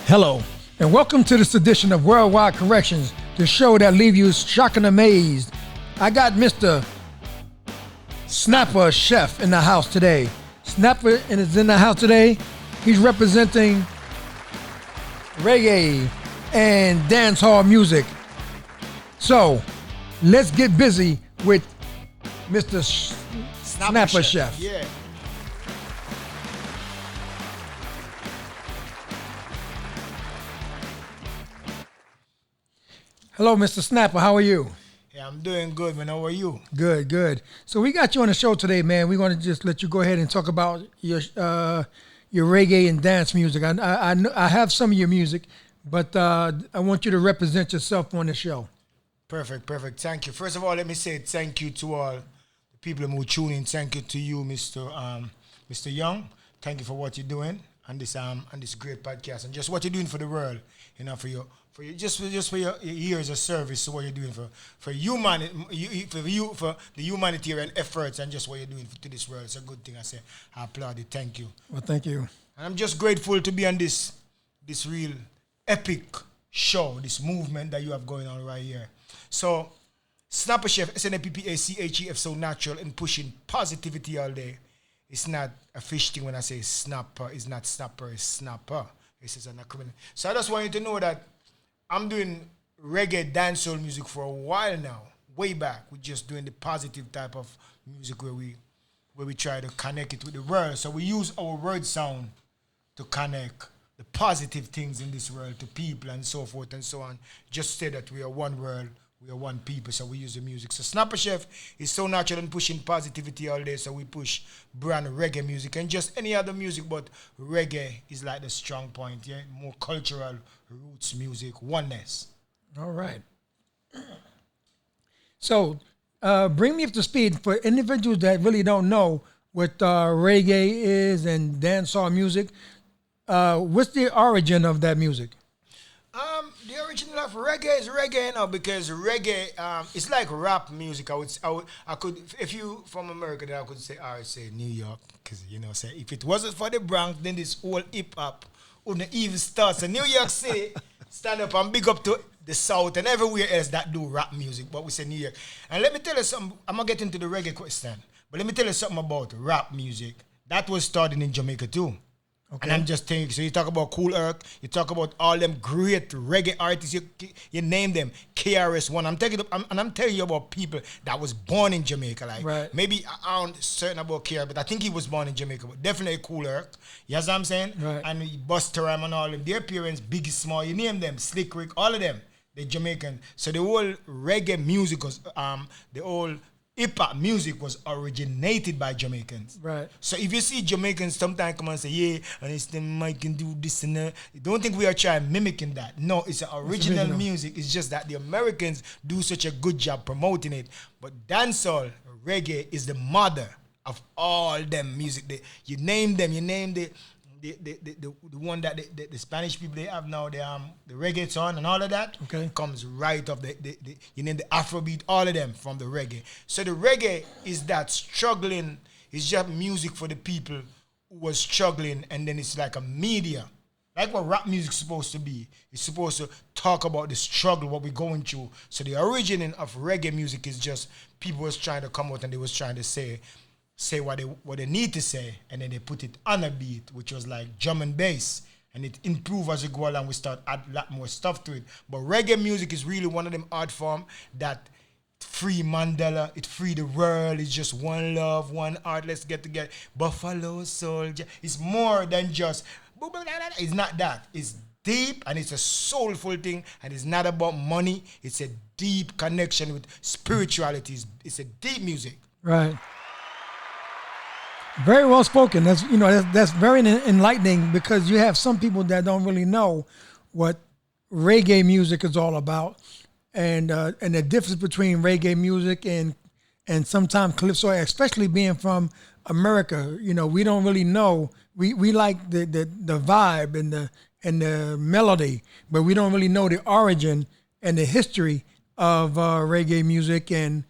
Hello, and welcome to this edition of Worldwide Corrections, the show that leaves you shocked and amazed. I got Mr. Snappa Chef in the house today. Snappa is in the house today. He's representing reggae and dancehall music. So, let's get busy with Mr. Snappa Chef. Yeah. Hello, Mr. Snappa. How are you? Yeah, I'm doing good, man. How are you? Good, good. So we got you on the show today, man. We want to just let you go ahead and talk about your reggae and dance music. I have some of your music, but I want you to represent yourself on the show. Perfect. Thank you. First of all, let me say thank you to all the people who tune in. Thank you to you, Mr. Young. Thank you for what you're doing on this great podcast and just what you're doing for the world. You know, for your years of service, so what you're doing for the humanitarian efforts and just what you're doing to this world. It's a good thing. I applaud it. Thank you. Well, thank you. And I'm just grateful to be on this real epic show, this movement that you have going on right here. So, Snappa Chef, SNAPPACHEF, so natural and pushing positivity all day. It's not a fish thing when I say snapper. It's not snapper, it's snapper. This is an acronym. So I just want you to know that I'm doing reggae dancehall music for a while now. Way back, we're just doing the positive type of music where we try to connect it with the world. So we use our word sound to connect the positive things in this world to people and so forth and so on. Just say that we are one world, we are one people, so we use the music. So Snappa Chef is so natural and pushing positivity all day, so we push brand reggae music and just any other music, but reggae is like the strong point, yeah? More cultural, roots music, oneness. All right. So, bring me up to speed for individuals that really don't know what reggae is and dancehall music. What's the origin of that music? The original of reggae is reggae, because reggae, it's like rap music. I could, if you from America, then I could say, I would say New York, because say if it wasn't for the Bronx, then this whole hip hop wouldn't even start. So New York City, stand up and big up to the South and everywhere else that do rap music, but we say New York. And let me tell you something. I'm gonna get into the reggae question, but let me tell you something about rap music. That was started in Jamaica too. Okay. And I'm just thinking, so you talk about Cool Herc, you talk about all them great reggae artists, you name them, KRS-One. I'm telling you about people that was born in Jamaica. Like, right. Maybe I aren't certain about KRS, but I think he was born in Jamaica, but definitely Cool Herc. You know what I'm saying? Right. And Busta Rhymes and all of them, their parents, Biggie Small, you name them, Slick Rick, all of them, they're Jamaican. So the whole reggae music was, the whole hip-hop music was originated by Jamaicans. Right. So if you see Jamaicans sometimes come and say, yeah, and it's the mic can do this and that, don't think we are trying mimicking that. No, it's an original music. It's just that the Americans do such a good job promoting it. But dancehall, reggae is the mother of all them music. You name them, you name the one that the Spanish people they have now, the reggaeton and all of that, okay, comes right off you name the Afrobeat, all of them from the reggae. So the reggae is that struggling, it's just music for the people who was struggling, and then it's like a media. Like what rap music's supposed to be. It's supposed to talk about the struggle, what we're going through. So the origin of reggae music is just people was trying to come out and they was trying to say what they need to say, and then they put it on a beat, which was like drum and bass, and it improved as we go along. We start add a lot more stuff to it. But reggae music is really one of them art form that free Mandela, it free the world. It's just one love, one art. Let's get together. Buffalo Soldier. It's more than just. It's not that. It's deep and it's a soulful thing, and it's not about money. It's a deep connection with spirituality. It's a deep music. Right. Very well spoken. That's very enlightening, because you have some people that don't really know what reggae music is all about, and the difference between reggae music and sometimes calypso, especially being from America. We don't really know. We like the vibe and the melody, but we don't really know the origin and the history of reggae music and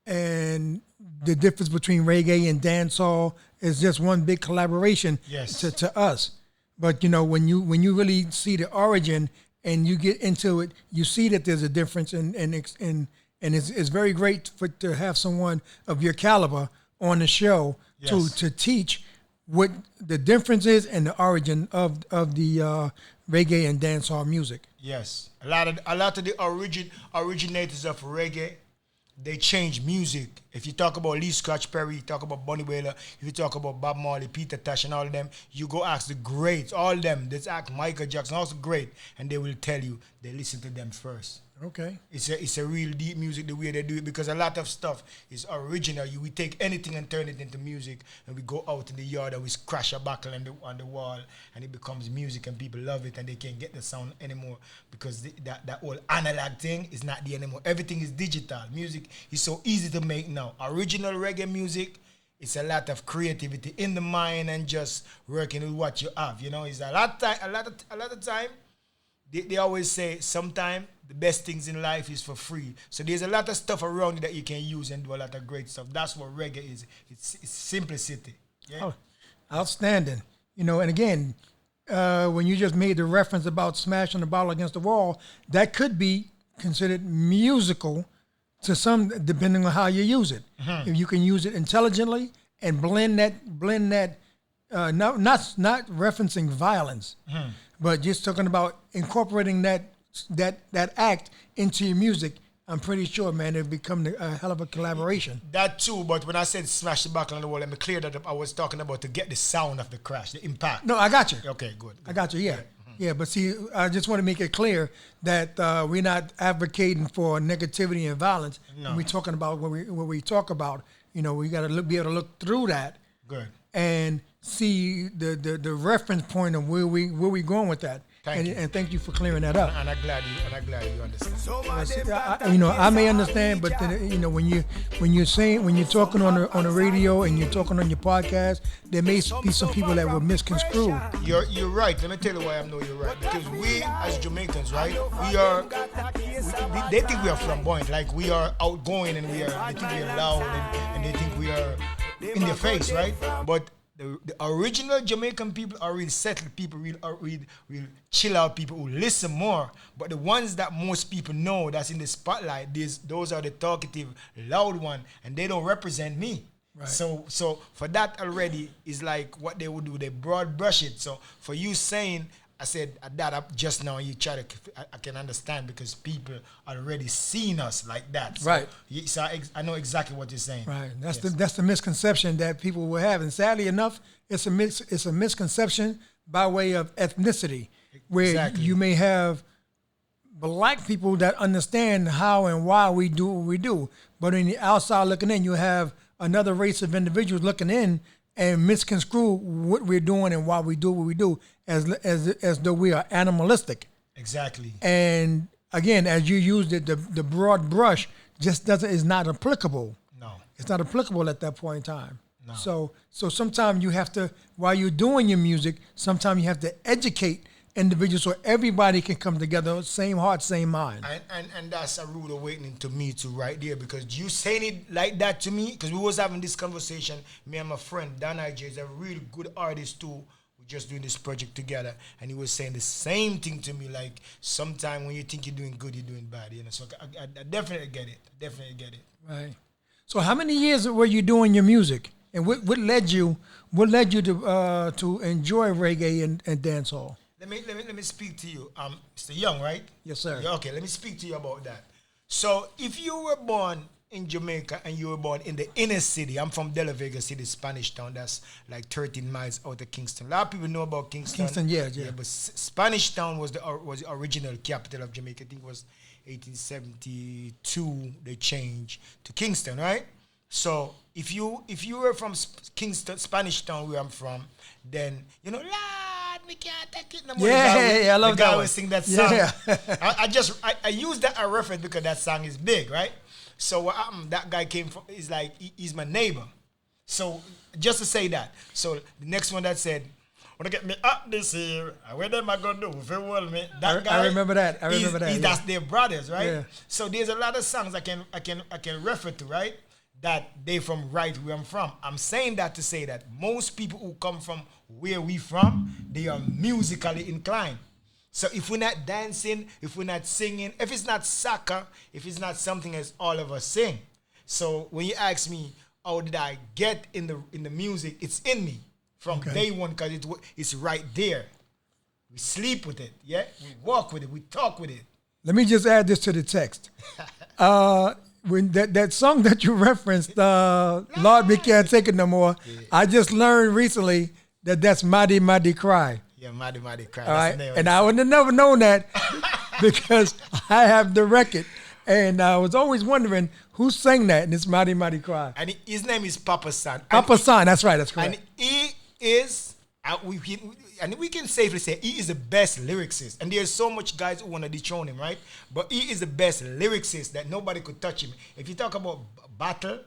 the difference between reggae and dancehall is just one big collaboration yes. to us. But when you really see the origin and you get into it, you see that there's a difference, and it's very great to have someone of your caliber on the show to teach what the difference is and the origin of the reggae and dancehall music. Yes, a lot of the originators of reggae, they changed music. If you talk about Lee Scratch Perry, you talk about Bunny Wailer, if you talk about Bob Marley, Peter Tosh, and all of them, you go ask the greats, all of them. Let's ask Michael Jackson, also great, and they will tell you they listen to them first. Okay. It's a real deep music the way they do it, because a lot of stuff is original. We take anything and turn it into music, and we go out in the yard and we crash a buckle on the wall, and it becomes music, and people love it, and they can't get the sound anymore because that old analog thing is not there anymore. Everything is digital. Music is so easy to make now. Original reggae music, it's a lot of creativity in the mind and just working with what you have. It's a lot of time. They always say sometimes the best things in life is for free. So there's a lot of stuff around you that you can use and do a lot of great stuff. That's what reggae is. It's simplicity. Yeah? Oh, outstanding. And again, when you just made the reference about smashing the bottle against the wall, that could be considered musical to some, depending on how you use it. Mm-hmm. If you can use it intelligently and blend that, not referencing violence, mm-hmm. but just talking about incorporating that act into your music, I'm pretty sure, man, it'll become a hell of a collaboration. That too, but when I said smash the bottle on the wall, let me clear that up. I was talking about to get the sound of the crash, the impact. No, I got you. Okay, good. I got you, yeah. Mm-hmm. Yeah, but see, I just want to make it clear that we're not advocating for negativity and violence. No. When we're talking about what we talk about, we got to be able to look through that. Good. And see the reference point of where we going with that. And thank you for clearing that up. And I'm glad you understand. I may understand, but then, when you're talking on the radio and you're talking on your podcast, there may be some people that will misconstrue. You're right. Let me tell you why I know you're right. Because we as Jamaicans, right? They think we are flamboyant, like we are outgoing, and they think we are loud, and they think we are in their face, right? But the original Jamaican people are real settled people, real chill out people who listen more. But the ones that most people know that's in the spotlight, those are the talkative, loud one, and they don't represent me. Right. So for that already is like what they would do. They broad brush it. So for you saying, I said that up just now, you try to, I can understand because people already seen us like that. So, right. So I know exactly what you're saying. Right. That's the misconception that people will have, and sadly enough, it's a misconception by way of ethnicity, where you may have black people that understand how and why we do what we do, but in the outside looking in, you have another race of individuals looking in and misconstrue what we're doing and why we do what we do, as though we are animalistic. Exactly. And again, as you used it, the broad brush is not applicable. No. It's not applicable at that point in time. No. So sometimes you have to, while you're doing your music, sometimes you have to educate individuals so everybody can come together, same heart, same mind. And that's a rude awakening to me too, right there, because you saying it like that to me, because we was having this conversation, me and my friend Dan IJ is a really good artist too. We're just doing this project together, and he was saying the same thing to me, like sometimes when you think you're doing good, you're doing bad, So I definitely get it. Right. So how many years were you doing your music, and what led you to enjoy reggae and dancehall? Let me speak to you. Mr. Young, right? Yes, sir. Yeah, okay, let me speak to you about that. So if you were born in Jamaica and you were born in the inner city, I'm from De La Vega City, Spanish Town. That's like 13 miles out of Kingston. A lot of people know about Kingston. Yeah. But Spanish Town was the original capital of Jamaica. I think it was 1872 they changed to Kingston, right? So if you were from Kingston, Spanish Town, where I'm from, then Lord, we can't take it no more. Yeah, I love the guy that. Always sing that song. Yeah. I use that as a reference because that song is big, right? So what happened? That guy came from. Is like he's my neighbor. So just to say that. So the next one that said, "Wanna get me up this year? What am I gonna do? If you will me." That guy. I remember that. That's their brothers, right? Yeah. So there's a lot of songs I can refer to, right? that they from right where I'm from. I'm saying that to say that most people who come from where we from, they are musically inclined. So if we're not dancing, if we're not singing, if it's not soccer, if it's not something as all of us sing. So when you ask me, how did I get in the music? It's in me from day one because it's right there. We sleep with it, yeah? We walk with it, we talk with it. Let me just add this to the text. When that song that you referenced, Lord, we can't take it no more. Yeah. I just learned recently that's Mighty Mighty Cry. Yeah, Mighty Mighty Cry. All right, and I would have never known that because I have the record, and I was always wondering who sang that. And it's Mighty Mighty Cry. And his name is Papa San. Papa San, that's right, that's correct. And he is. And we can safely say he is the best lyricist. And there's so much guys who want to dethrone him, right? But he is the best lyricist that nobody could touch him. If you talk about battle,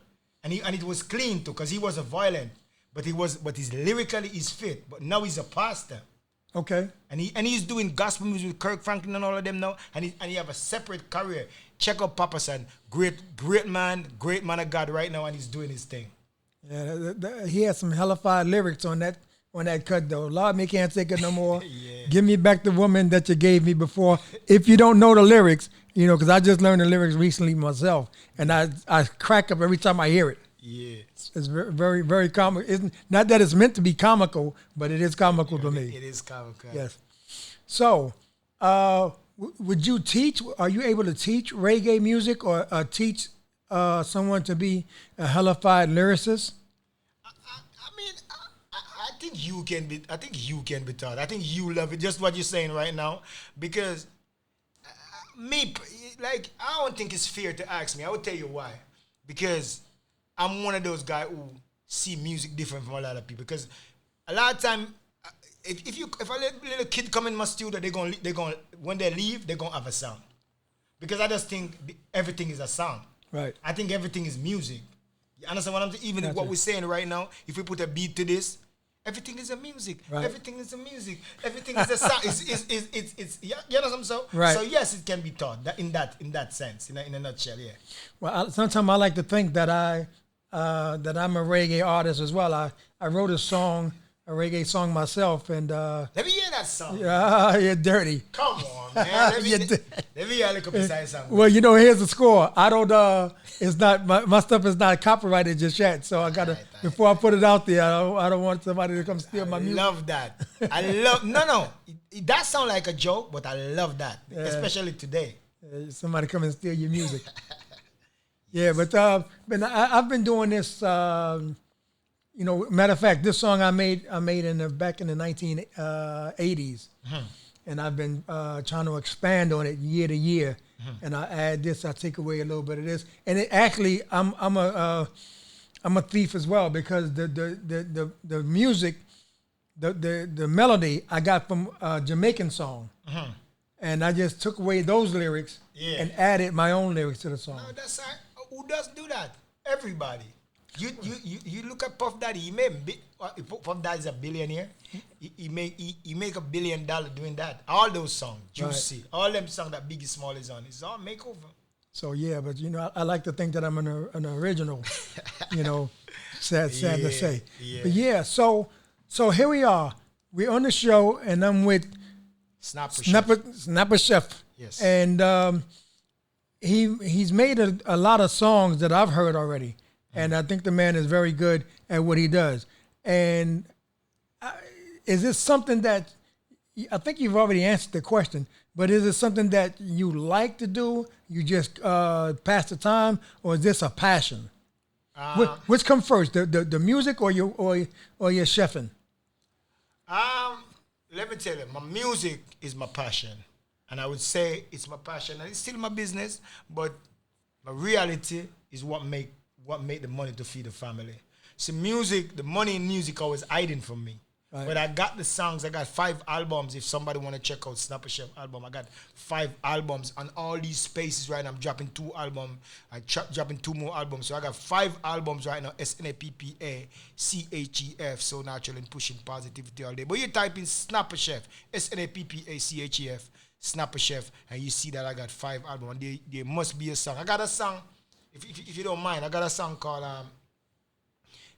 and it was clean too, because he wasn't violent, but he's lyrically he's fit. But now he's a pastor. Okay. And he's doing gospel music with Kirk Franklin and all of them now. And he have a separate career. Check out Papa San. Great man of God right now, and he's doing his thing. Yeah, he has some hellified lyrics on that cut though. Lord, me can't take it no more. Yeah. Give me back the woman that you gave me before. If you don't know the lyrics, because I just learned the lyrics recently myself, and I crack up every time I hear it. Yeah, it's very, very, very comical. It's not that it's meant to be comical, but it is comical to me. It is comical. Yes. So, would you teach? Are you able to teach reggae music or teach someone to be a hellified lyricist? I think you can be taught. I think you love it. Just what you're saying right now, because I don't think it's fair to ask me. I will tell you why. Because I'm one of those guys who see music different from a lot of people. Because a lot of time, if a little kid come in my studio, they gonna when they leave, they're gonna have a sound. Because I just think everything is a sound. Right. I think everything is music. You understand what I'm saying? Even what we're saying right now, if we put a beat to this, everything is a music. Right. Everything is a music. Everything is a sound. It's you know what I'm saying? Right. So yes, it can be taught in that sense, in a nutshell. Yeah. Well, sometimes I like to think that I'm a reggae artist as well. I wrote a reggae song myself, and let me hear that song. Yeah, you're dirty. Come on, man. Let me hear a little bit song. Well, here's the score. I don't. It's not my stuff is not copyrighted just yet, so I gotta before I put it out there. I don't want somebody to come steal my music. I love that. No. That sounds like a joke, but I love that, especially today. Somebody come and steal your music. Yeah, but I've been doing this. Matter of fact, this song I made back in the 1980s, and I've been trying to expand on it year to year. And I add this, I take away a little bit of this, and it actually I'm a thief as well, because the music, the melody I got from a Jamaican song, and I just took away those lyrics and added my own lyrics to the song. No, that's right. Who doesn't do that? Everybody. You look at Puff Daddy. Puff Daddy's a billionaire. He make $1 billion doing that. All those songs, Juicy, all them songs that Biggie Small is on, it's all makeover. So yeah, but I like to think that I'm an original. Sad to say. Yeah. But yeah, so here we are. We're on the show, and I'm with Snappa Chef. Yes. And he's made a lot of songs that I've heard already. And I think the man is very good at what he does. And is this something that, I think you've already answered the question, but is it something that you like to do? You just pass the time, or is this a passion? Which comes first, the music or your chefing? Let me tell you, my music is my passion. And I would say it's my passion. And it's still my business, but my reality is what make the money to feed the family. So music, the money in music always hiding from me. Right. But I got the songs. I got 5 albums. If somebody want to check out Snappa Chef album, I got 5 albums on all these spaces right now. I'm dropping 2 albums. I'm dropping 2 more albums. So I got 5 albums right now. Snappa CHEF. So natural and pushing positivity all day. But you type in Snappa Chef, Snappa CHEF, Snappa Chef, and you see that I got 5 albums. And there must be a song. I got a song if you don't mind, I got a song called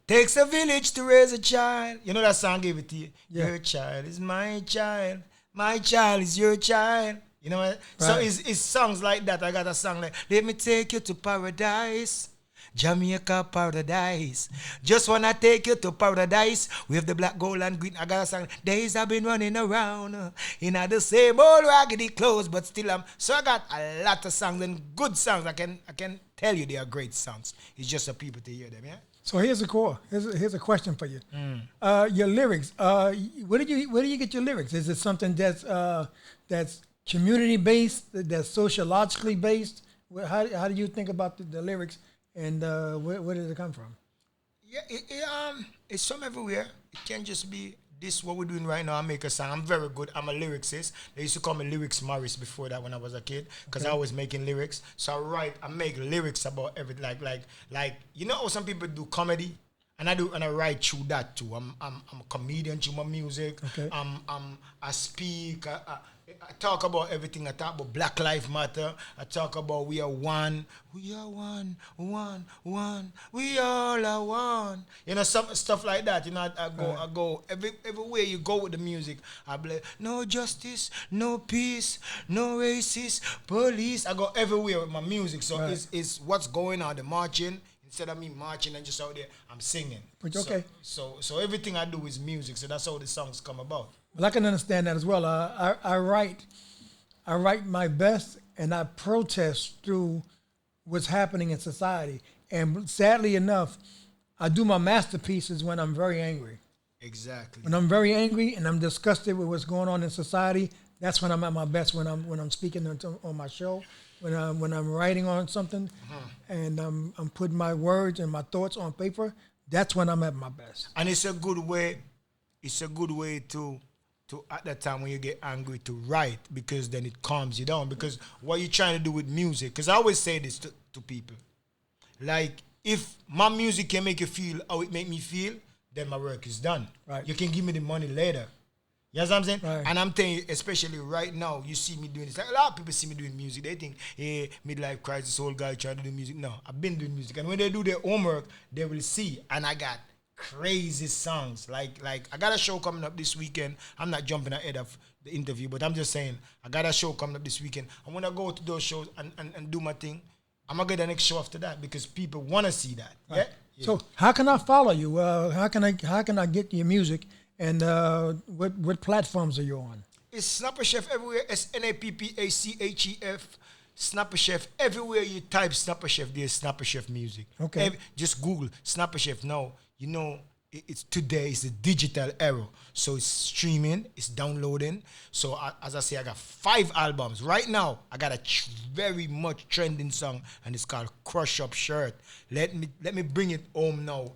Takes a Village to Raise a Child. You know that song I gave it to you? Yeah. Your child is my child. My child is your child. You know what? Right. So it's songs like that. I got a song like, let me take you to paradise. Jamaica paradise. Just wanna take you to paradise. We have the black, gold, and green. I got a song. Days I've been running around in the same old raggedy clothes, but still so I got a lot of songs and good songs. I can tell you they are great songs. It's just the people to hear them, yeah? So here's a core. Here's a question for you. Your lyrics. Where do you get your lyrics? Is it something that's community based, that's sociologically based? How do you think about the lyrics, and where did it come from? Yeah, it's from everywhere. It can't just be this what we're doing right now. I make a song. I'm very good. I'm a lyricist. They used to call me Lyrics Morris before that when I was a kid, because I was making lyrics. So I make lyrics about everything. Like you know how some people do comedy, and I write through that too. I'm a comedian through my music. Okay. I speak. I talk about everything. I talk about Black Lives Matter. I talk about we are one. We are one. We all are one. You know, some stuff like that. You know, I go everywhere you go with the music. I be like, no justice, no peace, no racist police. I go everywhere with my music. So it's what's going on, the marching. Instead of me marching and just out there, I'm singing. Okay. So everything I do is music. So that's how the songs come about. Well, I can understand that as well. I write my best, and I protest through what's happening in society. And sadly enough, I do my masterpieces when I'm very angry. Exactly. When I'm very angry and I'm disgusted with what's going on in society, that's when I'm at my best. When I'm speaking on my show, when I'm writing on something, and I'm putting my words and my thoughts on paper, that's when I'm at my best. And it's a good way. It's a good way to at that time when you get angry to write, because then it calms you down. Because what you're trying to do with music, because I always say this to people, like, if my music can make you feel how it make me feel, then my work is done. Right. You can give me the money later. You know what I'm saying? Right. And I'm telling you, especially right now, you see me doing this. Like, a lot of people see me doing music. They think, hey, midlife crisis, old guy trying to do music. No, I've been doing music. And when they do their homework, they will see. And I got crazy songs. Like I got a show coming up this weekend. I'm not jumping ahead of the interview, but I'm just saying, I got a show coming up this weekend. And when I go to those shows and do my thing, I'm going to get the next show after that, because people want to see that. Right. Yeah? So how can I follow you? How can I get your music? And what platforms are you on? It's Snappa Chef everywhere. SNAPPACHEF. Snappa Chef. Everywhere you type Snappa Chef, there's Snappa Chef music. Okay. Just Google Snappa Chef. Now, you know, it's today is a digital era. So it's streaming, it's downloading. So as I say, I got 5 albums. Right now, I got a very much trending song, and it's called Crush Up Shirt. Let me bring it home now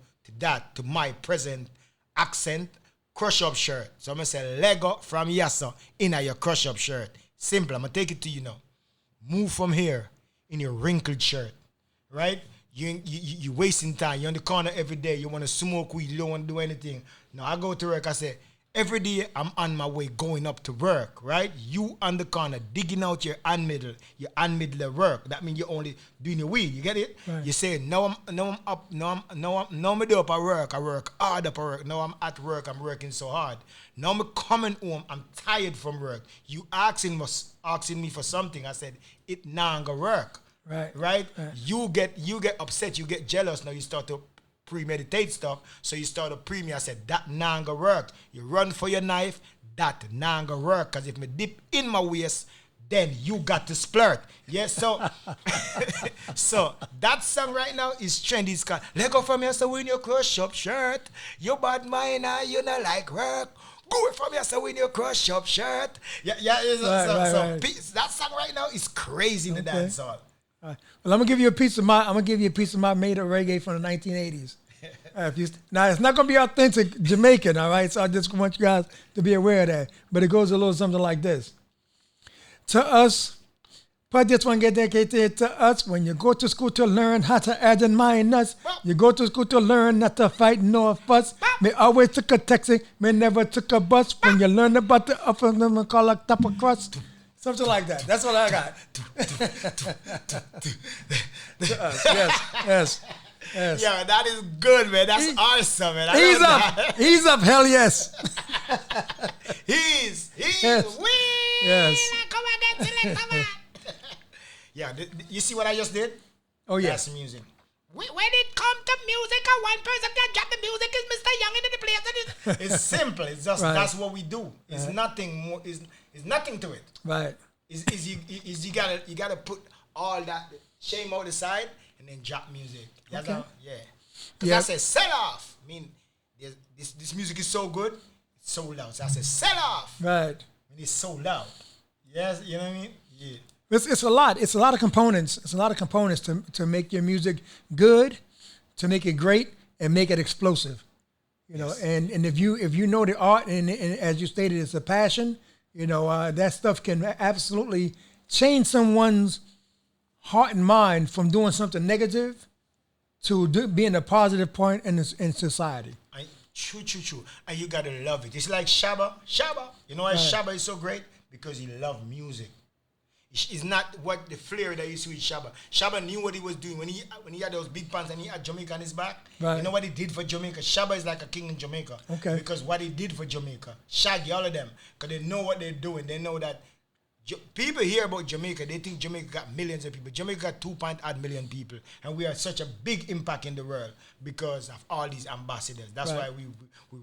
to my present accent. Crush Up Shirt. So I'm going to say Lego from Yassa in your Crush Up Shirt. Simple. I'm going to take it to you now. Move from here in your wrinkled shirt. Right? You wasting time. You're on the corner every day. You want to smoke weed. You don't want to do anything. Now I go to work. I say, every day I'm on my way going up to work. Right? You on the corner digging out your hand middle of work. That means you're only doing your weed. You get it? Right. You say, now I'm up. Now I'm up at work. I work hard up at work. Now I'm at work. I'm working so hard. Now I'm coming home. I'm tired from work. You asking me for something. I said, it now gonna work. Right? You get upset, you get jealous. Now you start to premeditate stuff. So you start to pre-me. I said, that nanga work. You run for your knife, that nanga work. Because if me dip in my waist, then you got to splurt. Yes, so so that song right now is trendy. It's called Let Go From Here, so when you crush up shirt, you bad mind and you not like work. Go from here, so when you crush up shirt. Yeah. Right. That song right now is crazy in the dance hall. Well, I'm gonna give you a piece of my made of reggae from the 1980s. Now it's not gonna be authentic Jamaican, all right. So I just want you guys to be aware of that. But it goes a little something like this. To us, but this one get dedicated to us. When you go to school to learn how to add and minus, you go to school to learn not to fight nor fuss. Me always took a taxi, me never took a bus. When you learn about the upper call like top of crust. Something like that. That's what I got. Yes. Yeah, that is good, man. That's awesome, man. He's up. He's up. Hell yes. He's Yes. wee. Yes. Come on, come on. Yeah, you see what I just did? Oh yeah. That's music. When it comes to music, one person can drop the music is Mr. Young in the place. It's simple. It's just that's what we do. It's nothing more. It's nothing to it. Right. You gotta put all that shame out the side and then drop music. That's how, Because I said set off. I mean, this music is so good, it's so loud. So I said set off. Right. And it's so loud. Yes, you know what I mean? Yeah. It's a lot. It's a lot of components. It's a lot of components to make your music good, to make it great, and make it explosive. You know, and if you know the art and as you stated, it's a passion. You know, that stuff can absolutely change someone's heart and mind from doing something negative to being a positive point in society. True. And you gotta love it. It's like Shabba. You know why Shabba is so great? Because he loved music. It's not what the flair that you see with Shabba. Shabba knew what he was doing when he had those big pants and he had Jamaica on his back. Right. You know what he did for Jamaica? Shabba is like a king in Jamaica. Okay. Because what he did for Jamaica, Shaggy, all of them, because they know what they're doing. They know that people hear about Jamaica. They think Jamaica got millions of people. Jamaica got 2.8 million people, and we are such a big impact in the world because of all these ambassadors. That's why we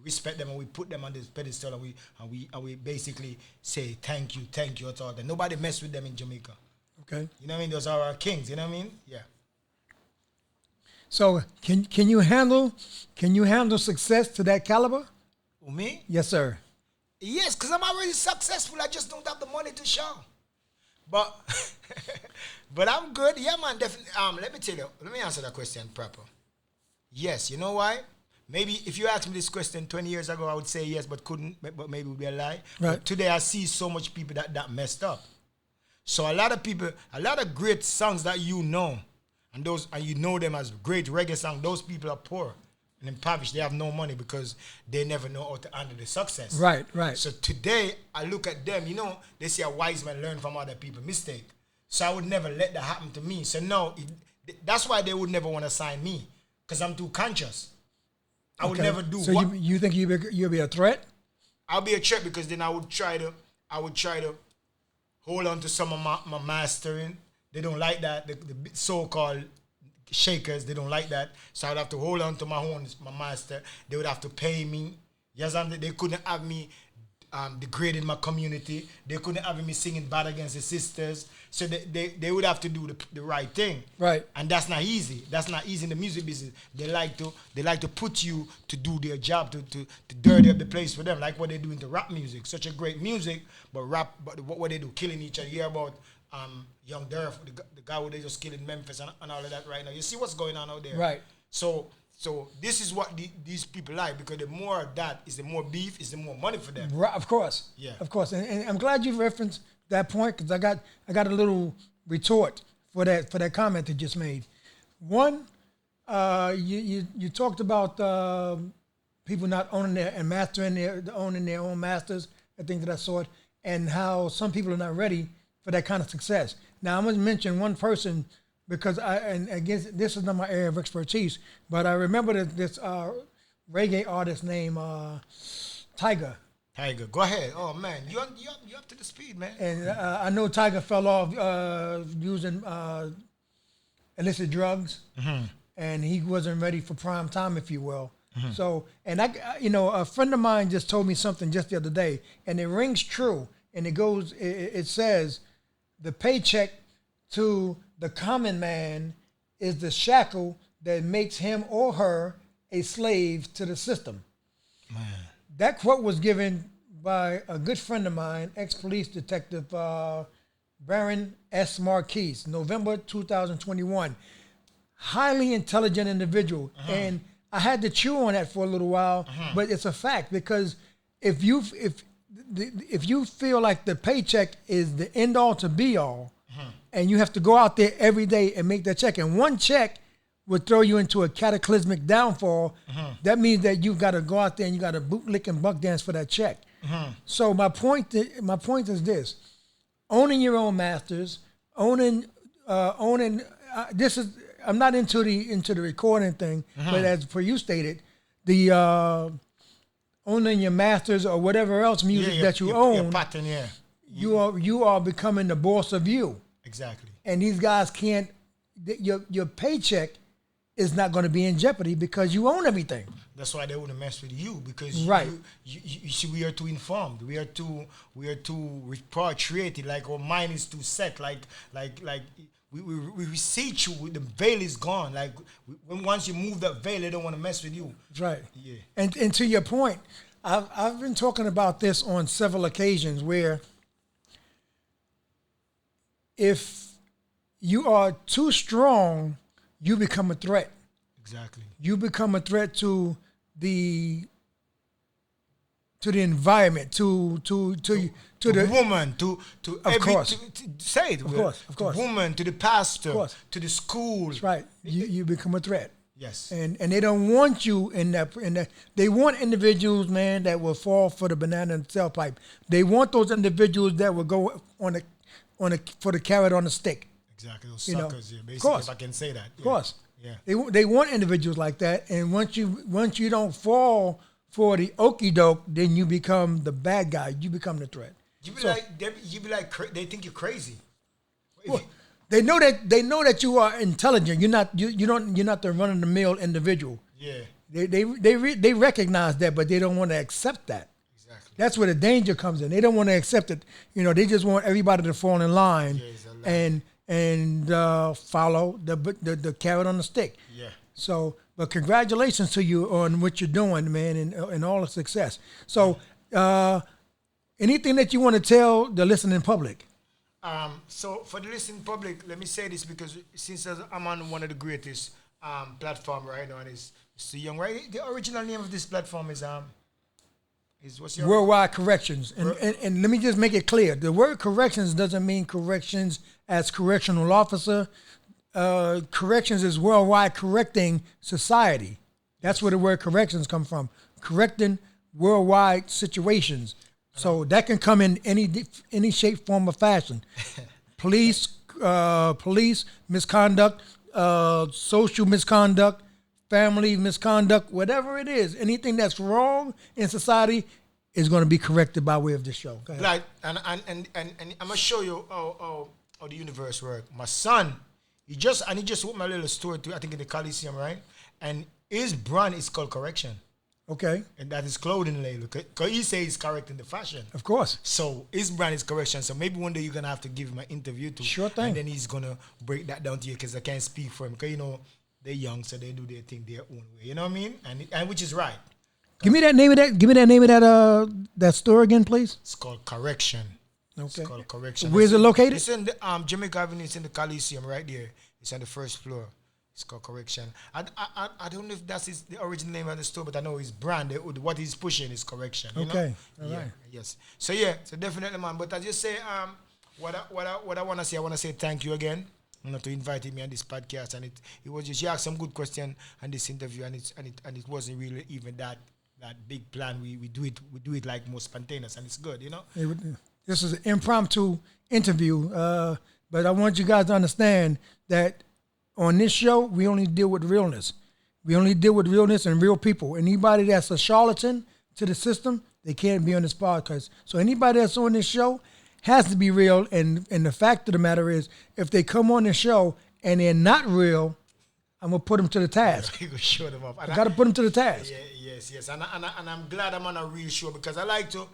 respect them and we put them on this pedestal and we basically say thank you at all. And nobody mess with them in Jamaica. Okay. You know what I mean? Those are our kings. You know what I mean? Yeah. So can you handle success to that caliber? Who, me? Yes, sir. Yes, because I'm already successful. I just don't have the money to show. But but I'm good. Yeah, man, definitely. Let me answer that question proper. Yes, you know why? Maybe if you asked me this question 20 years ago, I would say yes, but couldn't. But maybe it would be a lie. Right. But today I see so much people that messed up. So a lot of great songs that you know, and you know them as great reggae songs, those people are poor and impoverished. They have no money because they never know how to handle the success. Right. So today, I look at them, you know, they say a wise man learn from other people's mistake. So I would never let that happen to me. So no, that's why they would never want to sign me, because I'm too conscious. I would never do. So you think you'll be a threat? I'll be a threat because then I would try to hold on to some of my mastering. They don't like that. The so-called shakers, they don't like that. So I'd have to hold on to my master. They would have to pay me. Yes, they couldn't have me degrading my community. They couldn't have me singing bad against the sisters. So they would have to do the right thing. Right. And that's not easy. That's not easy in the music business. They like to put you to do their job, to dirty up the place for them, like what they do into rap music. Such a great music, but what they do, killing each other. You hear about Young Durf, the guy who they just killed in Memphis and all of that right now. You see what's going on out there. Right. So this is what these people like, because the more of that is the more beef, is the more money for them. Right, of course. Yeah. Of course. And I'm glad you referenced that point, because I got a little retort for that comment you just made. One, you talked about people not owning and owning their own masters, I think that I saw it, and how some people are not ready for that kind of success. Now, I'm going to mention one person, because this is not my area of expertise, but I remember this reggae artist named Tiger. Tiger, go ahead. Oh man, you up to the speed, man. And I know Tiger fell off using illicit drugs, and he wasn't ready for prime time, if you will. So, and a friend of mine just told me something just the other day, and it rings true. And it says, the paycheck to the common man is the shackle that makes him or her a slave to the system. Man. That quote was given by a good friend of mine, ex-police detective Baron S. Marquis, November 2021. Highly intelligent individual. And I had to chew on that for a little while, but it's a fact, because if you feel like the paycheck is the end all to be all, and you have to go out there every day and make that check, and one check would throw you into a cataclysmic downfall, that means that you've got to go out there and you got to bootlick and buck dance for that check. So my point is this: owning your own masters, owning. This is I'm not into the recording thing, but as for you stated, the owning your masters or whatever else music that you own, your pattern, yeah. you are becoming the boss of you. Exactly. And these guys can't. Your paycheck is not going to be in jeopardy because you own everything. That's why they wouldn't mess with you because right. You see, we are too informed. We are too repatriated. Like our mind is too set. Like we see you. The veil is gone. Like once you move that veil, they don't want to mess with you. Right. Yeah. And to your point, I've been talking about this on several occasions where if you are too strong, you become a threat. Exactly. You become a threat to the environment, to the woman, to of course. Say it. Of course. To the woman, to the pastor, of course. to the school. That's right. You become a threat. Yes. And they don't want you in that. They want individuals, man, that will fall for the banana and tailpipe. They want those individuals that will go for the carrot on the stick. Exactly, those suckers. Yeah, basically, of course. if I can say that. Yeah. Of course. Yeah. They want individuals like that, and once you don't fall for the okie doke, then you become the bad guy. You become the threat. You be like, they think you're crazy. Well, they know that you are intelligent. You're not the run of the mill individual. Yeah. They recognize that, but they don't want to accept that. Exactly. That's where the danger comes in. They don't want to accept it. They just want everybody to fall in line and follow the carrot on the stick. Yeah. So, but congratulations to you on what you're doing, man, and all the success. So, anything that you want to tell the listening public? So for the listening public, let me say this because since I'm on one of the greatest platform right now, and it's too young, right? The original name of this platform is what's your Worldwide Corrections, and let me just make it clear: the word corrections doesn't mean corrections as correctional officer. Corrections is worldwide correcting society. That's where the word corrections come from. Correcting worldwide situations. So that can come in any shape, form, or fashion. Police misconduct, social misconduct, family misconduct, whatever it is, anything that's wrong in society is going to be corrected by way of this show. Like, and I'm gonna show you how the universe works. My son, he just wrote my little story too, I think in the Coliseum, right? And his brand is called Correction. Okay. And that is clothing label. Because he says he's correcting the fashion. Of course. So his brand is Correction. So maybe one day you're going to have to give him an interview too. Sure thing. And then he's going to break that down to you because I can't speak for him. Because, they're young, so they do their thing their own way. You know what I mean? And which is right. Give me that name of that store again, please. It's called Correction. Okay. It's called Correction. Where's it located? It's in the Jamaica Avenue. It's in the Coliseum right there. It's on the first floor. It's called Correction. I don't know if that's the original name of the store, but I know his brand. What he's pushing is Correction. You okay. know? All right. Yes. So definitely, man. But I just say, what I want to say, I want to say thank you again, to inviting me on this podcast. And it was just, you asked some good question on this interview, and it wasn't really even that big plan. We do it like more spontaneous, and it's good, This is an impromptu interview, but I want you guys to understand that on this show, we only deal with realness. We only deal with realness and real people. Anybody that's a charlatan to the system, they can't be on this podcast. So anybody that's on this show has to be real. And the fact of the matter is, if they come on the show and they're not real, I'm going to put them to the task. You show them up. I got to put them to the task. Yes. And I'm glad I'm on a real show because I like to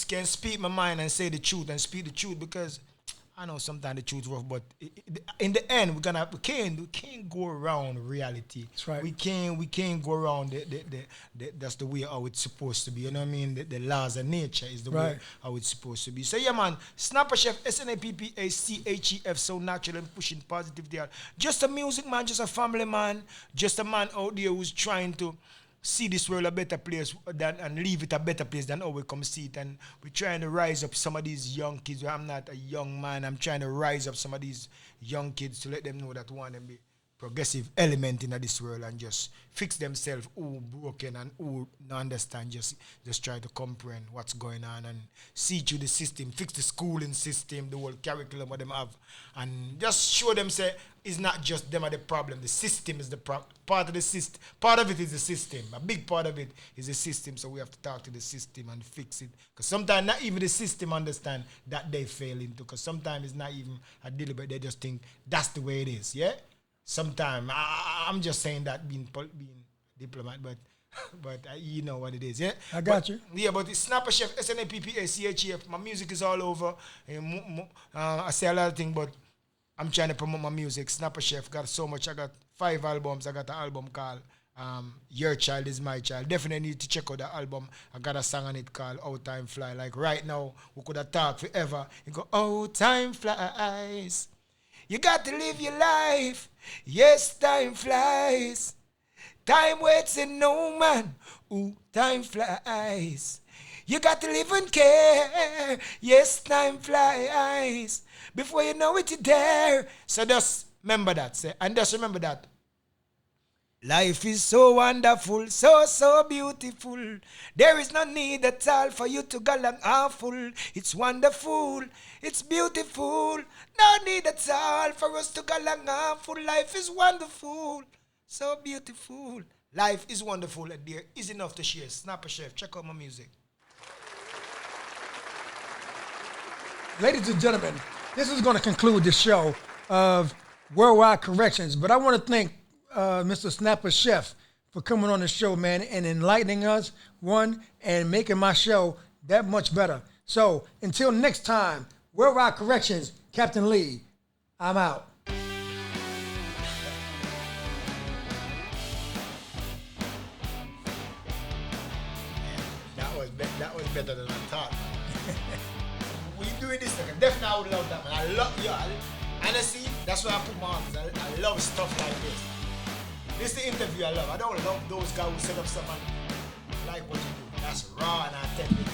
can speak my mind and say the truth and speak the truth because I know sometimes the truth's rough, but in the end, we can't go around reality. That's right. We can't go around that's the way how it's supposed to be. You know what I mean? The laws of nature is the way how it's supposed to be. So yeah, man, Snappa Chef, SNAPPACHEF, so natural and pushing positive there. Just a music man, just a family man, just a man out there who's trying to see this world a better place and leave it a better place than how we come see it. And we're trying to rise up some of these young kids. I'm not a young man. I'm trying to rise up some of these young kids to let them know that one and be progressive element in this world and just fix themselves who broken and who not understand, just try to comprehend what's going on and see through the system, fix the schooling system, the whole curriculum what them have, and just show them say it's not just them are the problem, the system is the part of the system. Part of it is the system. A big part of it is the system, so we have to talk to the system and fix it. Because sometimes not even the system understand that they fail into, because sometimes it's not even a deliberate, they just think that's the way it is, yeah? Sometimes, I'm just saying that being diplomat, but you know what it is, yeah? I got you. Yeah, but it's Snappa Chef, Snappa CHEF. My music is all over. I say a lot of things, but I'm trying to promote my music. Snappa Chef got so much. I got 5 albums. I got an album called Your Child Is My Child. Definitely need to check out the album. I got a song on it called Oh Time Fly. Like right now, we could have talked forever. You go, oh, time flies. You got to live your life. Yes, time flies. Time waits in no man. Ooh, time flies. You got to live and care. Yes, time flies. Before you know it, you're there. So just remember that. Say, and just remember that. Life is so wonderful, so beautiful. There is no need at all for you to go along awful. It's wonderful, it's beautiful. No need at all for us to go along awful. Life is wonderful, so beautiful. Life is wonderful, and there is enough to share. Snappa Chef, check out my music. Ladies and gentlemen, this is going to conclude the show of Worldwide Corrections. But I want to thank Mr. Snappa Chef for coming on the show, man, and enlightening us, and making my show that much better. So until next time, Worldwide Corrections, Captain Lee, I'm out. That was better than I thought. We doing this thing. Definitely I would love that, man. I love honestly, that's why I put my arms. I love stuff like this. This is the interview I love. I don't love those guys who set up stuff and like what you do. That's raw and authentic.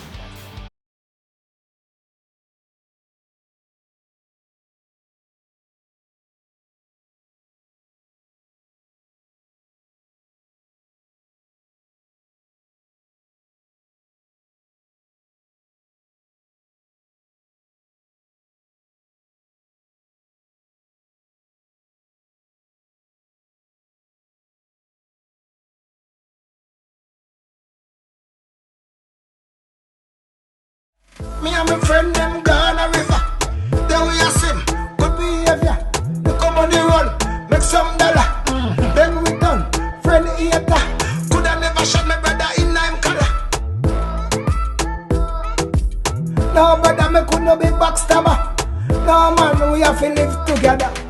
Me and my friend them gone a river. Then we a swim, good behavior. We come on the run, make some dollar. Then we done, friend hater. Coulda never shot my brother in him collar. No brother, me could not be backstabber. No man, we have to live together.